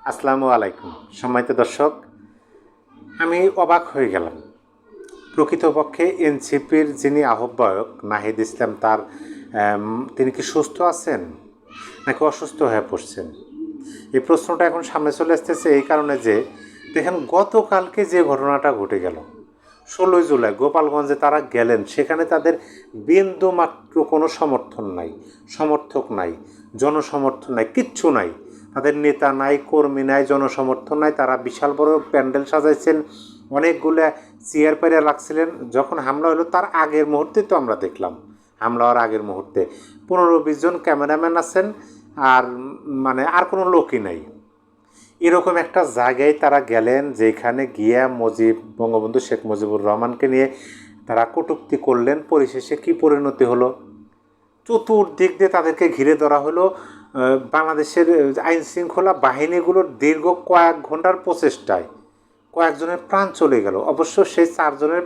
আসসালামু আলাইকুম সম্মানিত দর্শক, আমি অবাক হয়ে গেলাম। প্রকৃতপক্ষে এনসিপির যিনি আহ্বায়ক নাহিদ ইসলাম তিনি কি সুস্থ আছেন নাকি অসুস্থ হয়ে পড়ছেন? এই প্রশ্নটা এখন সামনে চলে আসতেছে এই কারণে যে দেখেন, গতকালকে যে ঘটনাটা ঘটে গেল 16ই জুলাই গোপালগঞ্জে তারা গেলেন, সেখানে তাদের বিন্দু মাত্র কোনো সমর্থন নাই, সমর্থক নাই, জনসমর্থন নাই, কিচ্ছু নাই। তাদের নেতা নাই, কর্মী নাই, জনসমর্থন নাই। তারা বিশাল বড় প্যান্ডেল সাজাইছেন, অনেকগুলো চেয়ার পেরে রাখছিলেন। যখন হামলা হলো তার আগের মুহূর্তে তো আমরা দেখলাম, হামলা হওয়ার আগের মুহূর্তে 15-20 জন ক্যামেরাম্যান আছেন, আর আর কোনো লোকই নাই। এরকম একটা জায়গায় তারা গেলেন যেখানে গিয়া বঙ্গবন্ধু শেখ মুজিবুর রহমানকে নিয়ে তারা কটূক্তি করলেন। পরিশেষে কি পরিণতি হলো? চতুর্দিক দিয়ে তাদেরকে ঘিরে ধরা হলো। বাংলাদেশের আইন শৃঙ্খলা বাহিনীগুলোর দীর্ঘ কয়েক ঘন্টার প্রচেষ্টায় কয়েকজনের প্রাণ চলে গেল। অবশ্য সেই 4 জনের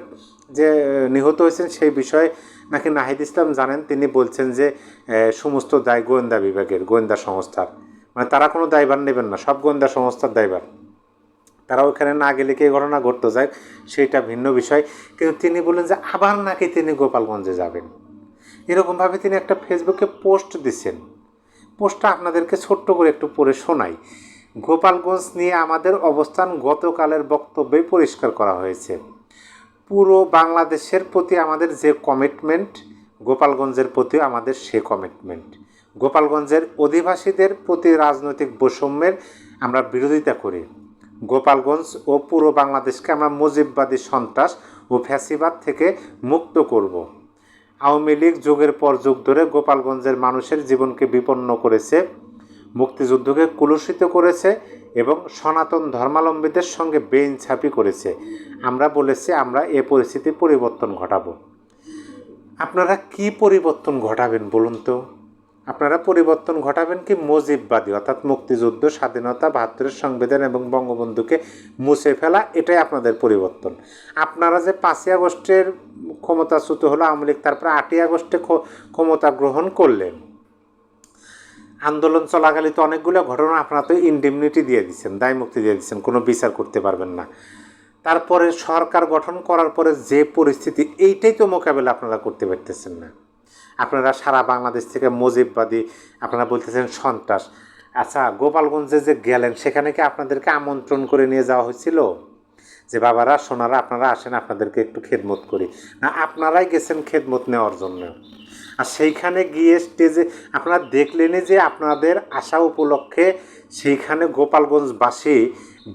যে নিহত হয়েছেন সেই বিষয়ে নাকি নাহিদ ইসলাম জানেন। তিনি বলছেন যে সমস্ত দায় গোয়েন্দা বিভাগের, গোয়েন্দা সংস্থার, তারা কোনো দায়ভার নেবেন না, সব গোয়েন্দা সংস্থার দায়ভার। তারা ওখানে না গেলে কি ঘটনা ঘটতে যায় সেইটা ভিন্ন বিষয়। কিন্তু তিনি বললেন যে আবার নাকি তিনি গোপালগঞ্জে যাবেন। এরকমভাবে তিনি একটা ফেসবুকে পোস্ট দিচ্ছেন। পোস্টটা আপনাদেরকে ছোট্ট করে একটু পড়ে শোনাই। গোপালগঞ্জ নিয়ে আমাদের অবস্থান গতকালের বক্তব্যে পরিষ্কার করা হয়েছে। পুরো বাংলাদেশের প্রতি আমাদের যে কমিটমেন্ট, গোপালগঞ্জের প্রতিও আমাদের সে কমিটমেন্ট। গোপালগঞ্জের অধিবাসীদের প্রতি রাজনৈতিক বৈষম্যের আমরা বিরোধিতা করি। গোপালগঞ্জ ও পুরো বাংলাদেশকে আমরা মুজিববাদী সন্ত্রাস ও ফ্যাসিবাদ থেকে মুক্ত করব। আওয়ামী লীগ যুগের পর যুগ ধরে গোপালগঞ্জের মানুষের জীবনকে বিপন্ন করেছে, মুক্তিযুদ্ধকে কুলুষিত করেছে এবং সনাতন ধর্মাবলম্বীদের সঙ্গে বেইনছাপি করেছে। আমরা বলেছি আমরা এ পরিস্থিতি পরিবর্তন ঘটাবো। আপনারা কি পরিবর্তন ঘটাবেন বলুন তো? আপনারা পরিবর্তন ঘটাবেন কি মুজিববাদী, অর্থাৎ মুক্তিযুদ্ধ, স্বাধীনতা, ৭২-এর সংবিধান এবং বঙ্গবন্ধুকে মুছে ফেলা, এটাই আপনাদের পরিবর্তন। আপনারা যে 5ই আগস্টের ক্ষমতাচ্যুত হলো আওয়ামী লীগ, তারপরে 8ই আগস্টে ক্ষমতা গ্রহণ করলেন। আন্দোলন চলাকালে তো অনেকগুলো ঘটনা আপনারা তো ইনডেমনিটি দিয়ে দিচ্ছেন, দায় মুক্তি দিয়ে দিচ্ছেন, কোনো বিচার করতে পারবেন না। তারপরে সরকার গঠন করার পরে যে পরিস্থিতি, এইটাই তো মোকাবেলা আপনারা করতে পারতেছেন না। আপনারা সারা বাংলাদেশ থেকে মুজিববাদী, আপনারা বলতেছেন সন্ত্রাস। আচ্ছা, গোপালগঞ্জে যে গেলেন সেখানে কি আপনাদেরকে আমন্ত্রণ করে নিয়ে যাওয়া হয়েছিল যে বাবারা সোনারা আপনারা আসেন, আপনাদেরকে একটু খেদমত করি? না, আপনারাই গেছেন খেদমত নেওয়ার জন্য। আর সেইখানে গিয়ে স্টেজে আপনারা দেখলেনই যে আপনাদের আসা উপলক্ষে সেইখানে গোপালগঞ্জবাসী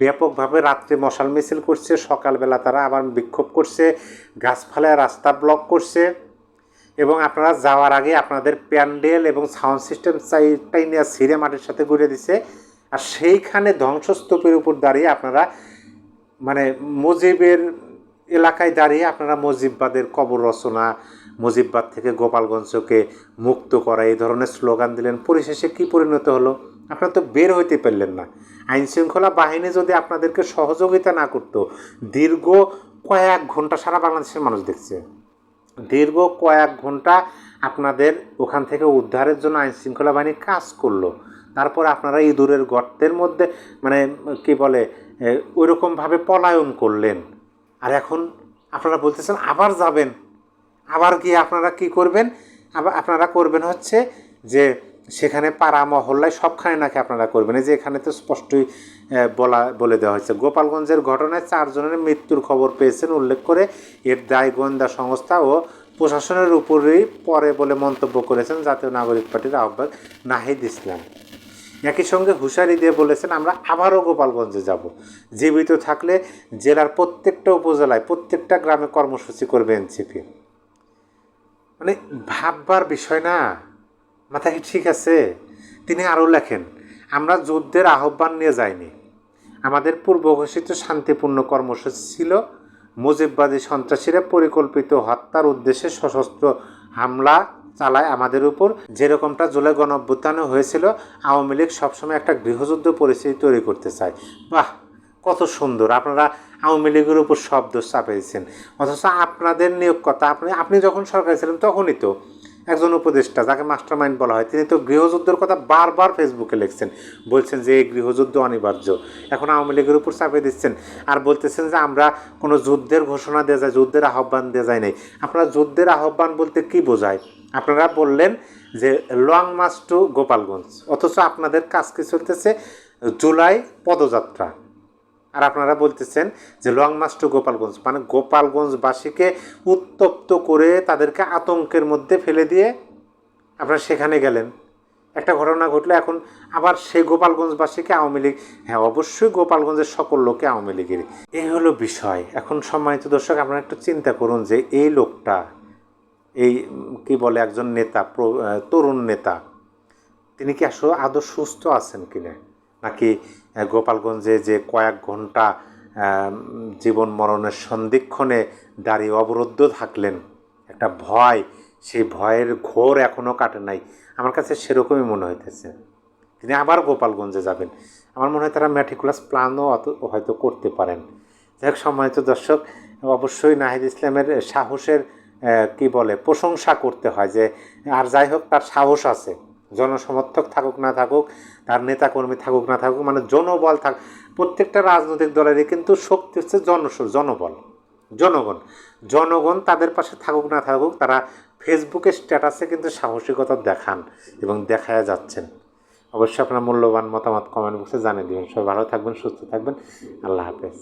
ব্যাপকভাবে রাত্রে মশাল মিছিল করছে, সকালবেলা তারা আবার বিক্ষোভ করছে, গাছপালায় রাস্তা ব্লক করছে, এবং আপনারা যাওয়ার আগে আপনাদের প্যান্ডেল এবং সাউন্ড সিস্টেম চাইটাই নিয়ে ছিঁড়ে মাটির সাথে ঘুরে দিছে। আর সেইখানে ধ্বংসস্তূপের উপর দাঁড়িয়ে আপনারা মুজিবের এলাকায় দাঁড়িয়ে আপনারা মুজিববাদের কবর রচনা, মুজিববাদ থেকে গোপালগঞ্জকে মুক্ত করা, এই ধরনের স্লোগান দিলেন। পরিশেষে কী পরিণত হলো? আপনারা তো বের হইতে পারলেন না। আইনশৃঙ্খলা বাহিনী যদি আপনাদেরকে সহযোগিতা না করতো, দীর্ঘ কয়েক ঘন্টা, সারা বাংলাদেশের মানুষ দেখছে, দীর্ঘ কয়েক ঘন্টা আপনাদের ওখান থেকে উদ্ধারের জন্য আইনশৃঙ্খলা বাহিনী কাজ করলো। তারপর আপনারা ইঁদুরের গর্তের মধ্যে কি বলে ওইরকমভাবে পলায়ন করলেন। আর এখন আপনারা বলতেছেন আবার যাবেন। আবার গিয়ে আপনারা কি করবেন? আপনারা করবেন হচ্ছে যে সেখানে পাড়া মহল্লায় সবখানে নাকি আপনারা করবেন। এই যে এখানে তো স্পষ্টই বলে দেওয়া হয়েছে, গোপালগঞ্জের ঘটনায় 4 জনের মৃত্যুর খবর পেয়েছেন উল্লেখ করে এর দায় গোয়েন্দা সংস্থা ও প্রশাসনের উপরেই পরে বলে মন্তব্য করেছেন জাতীয় নাগরিক পার্টির আহ্বায়ক নাহিদ ইসলাম। একই সঙ্গে হুঁশিয়ারি দিয়ে বলেছেন আমরা আবারও গোপালগঞ্জে যাব, জীবিত থাকলে জেলার প্রত্যেকটা উপজেলায়, প্রত্যেকটা গ্রামে কর্মসূচি করবে এনসিপি। ভাববার বিষয় না, মাথায় ঠিক আছে? তিনি আরও লেখেন, আমরা যুদ্ধের আহ্বান নিয়ে যাইনি, আমাদের পূর্ব ঘোষিত শান্তিপূর্ণ কর্মসূচি ছিল মুজিববাদী সন্ত্রাসীরা পরিকল্পিত হত্যার উদ্দেশ্যে সশস্ত্র হামলা চালায় আমাদের উপর, যেরকমটা জুলাই গণঅভ্যুত্থানে হয়েছিল। আওয়ামী লীগ সবসময় একটা গৃহযুদ্ধ পরিস্থিতি তৈরি করতে চায়। বাহ, কত সুন্দর! আপনারা আওয়ামী লীগের উপর শব্দ চাপিয়েছেন, অথচ আপনাদের নিয়োগ কথা আপনি যখন সরকারে ছিলেন তখনই তো একজন উপদেষ্টা যাকে মাস্টার মাইন্ড বলা হয়, তিনি তো গৃহযুদ্ধের কথা বারবার ফেসবুকে লিখছেন, বলছেন যে এই গৃহযুদ্ধ অনিবার্য। এখন আওয়ামী লীগের উপর চাপিয়ে দিচ্ছেন আর বলতেছেন যে আমরা কোনো যুদ্ধের ঘোষণা দেওয়া যায়, যুদ্ধের আহ্বান দেওয়া যায় নাই। আপনারা যুদ্ধের আহ্বান বলতে কি বোঝায়? আপনারা বললেন যে লং মার্চ টু গোপালগঞ্জ, অথচ আপনাদের কাজ কি চলতেছে জুলাই পদযাত্রা, আর আপনারা বলতেছেন যে লং মার্চ টু গোপালগঞ্জ, মানে গোপালগঞ্জবাসীকে উত্তপ্ত করে তাদেরকে আতঙ্কের মধ্যে ফেলে দিয়ে আপনারা সেখানে গেলেন। একটা ঘটনা ঘটলে এখন আবার সেই গোপালগঞ্জবাসীকে আওয়ামী লীগ, হ্যাঁ অবশ্যই গোপালগঞ্জের সকল লোকে আওয়ামী লীগের। এই হলো বিষয়। এখন সম্মানিত দর্শক, আপনারা একটু চিন্তা করুন যে এই লোকটা, এই কি বলে একজন নেতা, তরুণ নেতা, তিনি কি আসলে আদৌ সুস্থ আছেন কিনা, নাকি গোপালগঞ্জে যে কয়েক ঘন্টা জীবন মরণের সন্ধিক্ষণে দাঁড়িয়ে অবরুদ্ধ থাকলেন, একটা ভয়, সেই ভয়ের ঘোর এখনও কাটে নাই। আমার কাছে সেরকমই মনে হইতেছে তিনি আবার গোপালগঞ্জে যাবেন। আমার মনে হয় তারা ম্যাটিকুলাস প্ল্যানও হয়তো করতে পারেন। যাই হোক সম্মানিত দর্শক, অবশ্যই নাহিদ ইসলামের সাহসের কি বলে প্রশংসা করতে হয়, যে আর যাই হোক তার সাহস আছে। জনসমর্থক থাকুক না থাকুক, তার নেতাকর্মী থাকুক না থাকুক, মানে জনবল থাক, প্রত্যেকটা রাজনৈতিক দলেরই কিন্তু শক্তি হচ্ছে জনবল, জনগণ তাদের পাশে থাকুক না থাকুক, তারা ফেসবুকে স্ট্যাটাসে কিন্তু সাহসিকতা দেখান এবং দেখায়া যাচ্ছেন। অবশ্যই আপনার মূল্যবান মতামত কমেন্ট বক্সে জানিয়ে দেবেন। সবাই ভালো থাকবেন, সুস্থ থাকবেন। আল্লাহ হাফেজ।